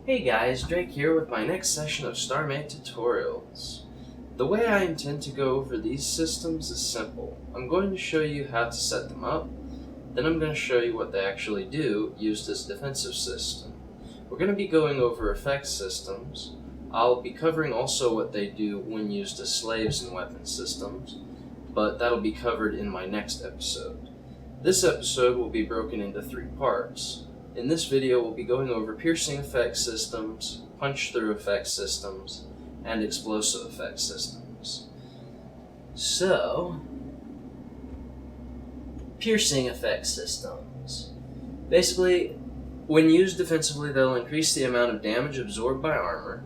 Hey guys, Drake here with my next session of Starmade tutorials. The way I intend to go over these systems is simple. I'm going to show you how to set them up, then I'm going to show you what they actually do used as a defensive system. We're going to be going over effects systems. I'll be covering also what they do when used as slaves in weapon systems, but that'll be covered in my next episode. This episode will be broken into 3 parts. In this video, we'll be going over piercing effect systems, punch-through effect systems, and explosive effect systems. So, piercing effect systems. Basically, when used defensively, they'll increase the amount of damage absorbed by armor.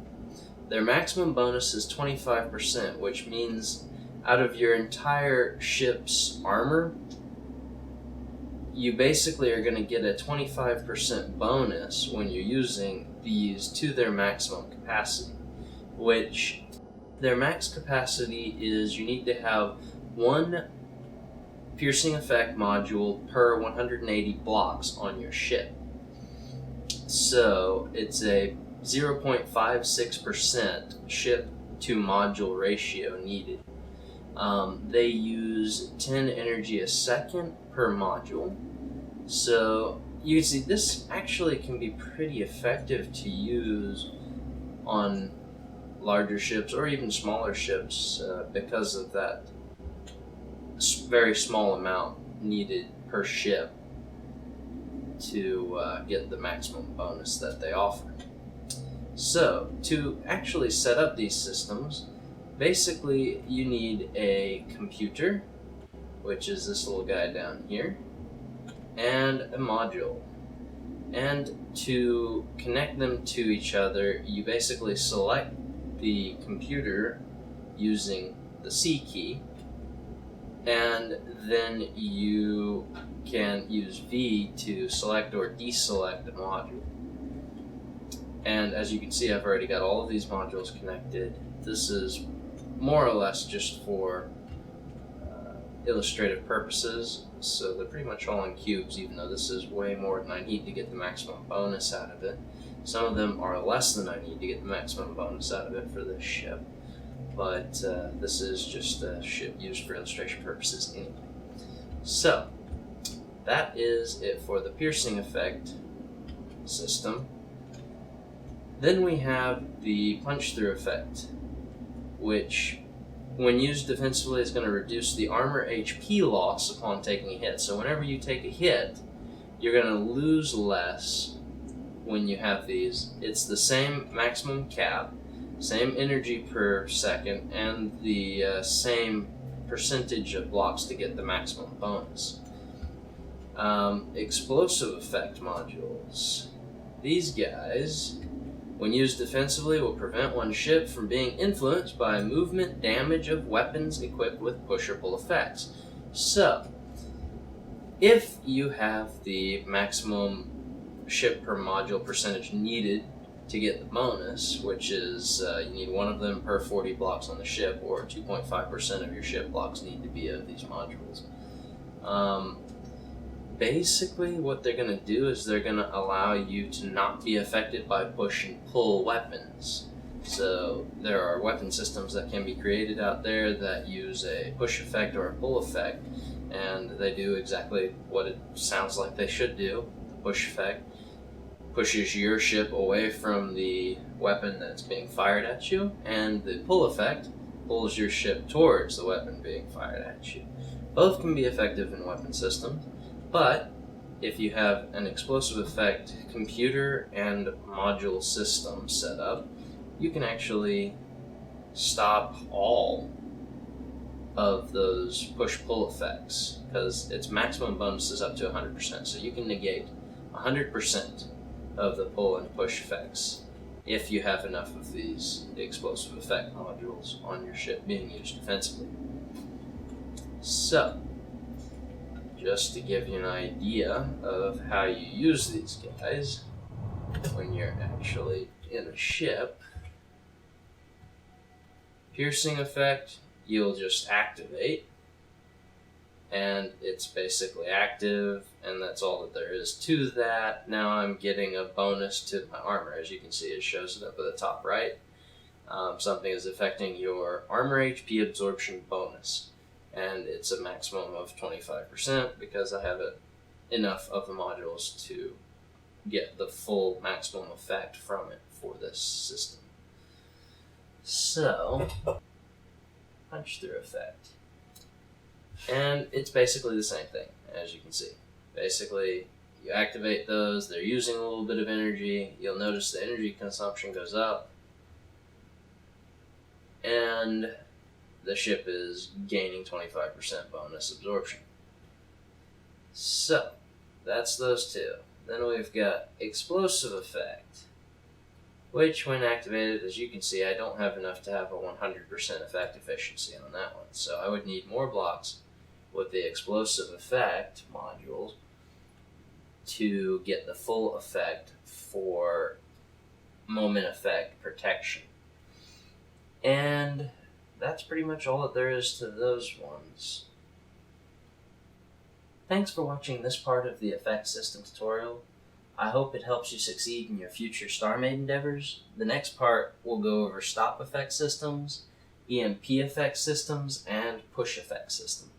Their maximum bonus is 25%, which means out of your entire ship's armor, you basically are going to get a 25% bonus when you're using these to their maximum capacity, which their max capacity is you need to have 1 piercing effect module per 180 blocks on your ship. So it's a 0.56% ship to module ratio needed. They use 10 energy a second per module. So you can see this actually can be pretty effective to use on larger ships or even smaller ships because of that very small amount needed per ship to get the maximum bonus that they offer. So to actually set up these systems, basically you need a computer, which is this little guy down here, and a module. And to connect them to each other, you basically select the computer using the C key, and then you can use V to select or deselect a module. And as you can see, I've already got all of these modules connected. This is more or less just for illustrative purposes, so they're pretty much all in cubes, even though this is way more than I need to get the maximum bonus out of it. Some of them are less than I need to get the maximum bonus out of it for this ship, but this is just a ship used for illustration purposes anyway. So, that is it for the piercing effect system. Then we have the punch-through effect, which when used defensively is going to reduce the armor HP loss upon taking a hit. So whenever you take a hit, you're going to lose less when you have these. It's the same maximum cap, same energy per second, and the same percentage of blocks to get the maximum bonus. Explosive effect modules. These guys, when used defensively, will prevent one ship from being influenced by movement damage of weapons equipped with push or pull effects. So, if you have the maximum ship per module percentage needed to get the bonus, which is you need 1 of them per 40 blocks on the ship, or 2.5% of your ship blocks need to be of these modules. Basically, what they're going to do is they're going to allow you to not be affected by push and pull weapons. So there are weapon systems that can be created out there that use a push effect or a pull effect, and they do exactly what it sounds like they should do. The push effect pushes your ship away from the weapon that's being fired at you, and the pull effect pulls your ship towards the weapon being fired at you. Both can be effective in weapon systems. But if you have an explosive effect computer and module system set up, you can actually stop all of those push-pull effects, because its maximum bonus is up to 100%. So you can negate 100% of the pull and push effects if you have enough of these explosive effect modules on your ship being used defensively. So, just to give you an idea of how you use these guys when you're actually in a ship. Piercing effect, you'll just activate, and it's basically active, and that's all that there is to that. Now I'm getting a bonus to my armor. As you can see, it shows it up at the top right. Something is affecting your armor HP absorption bonus, and it's a maximum of 25% because I have enough of the modules to get the full maximum effect from it for this system. So, punch through effect. And it's basically the same thing, as you can see. Basically, you activate those, they're using a little bit of energy, you'll notice the energy consumption goes up, and the ship is gaining 25% bonus absorption. So, that's those two. Then we've got explosive effect, which when activated, as you can see, I don't have enough to have a 100% effect efficiency on that one. So I would need more blocks with the explosive effect modules to get the full effect for moment effect protection. And that's pretty much all that there is to those ones. Thanks for watching this part of the effect system tutorial. I hope it helps you succeed in your future Starmade endeavors. The next part will go over stop effect systems, EMP effect systems, and push effect systems.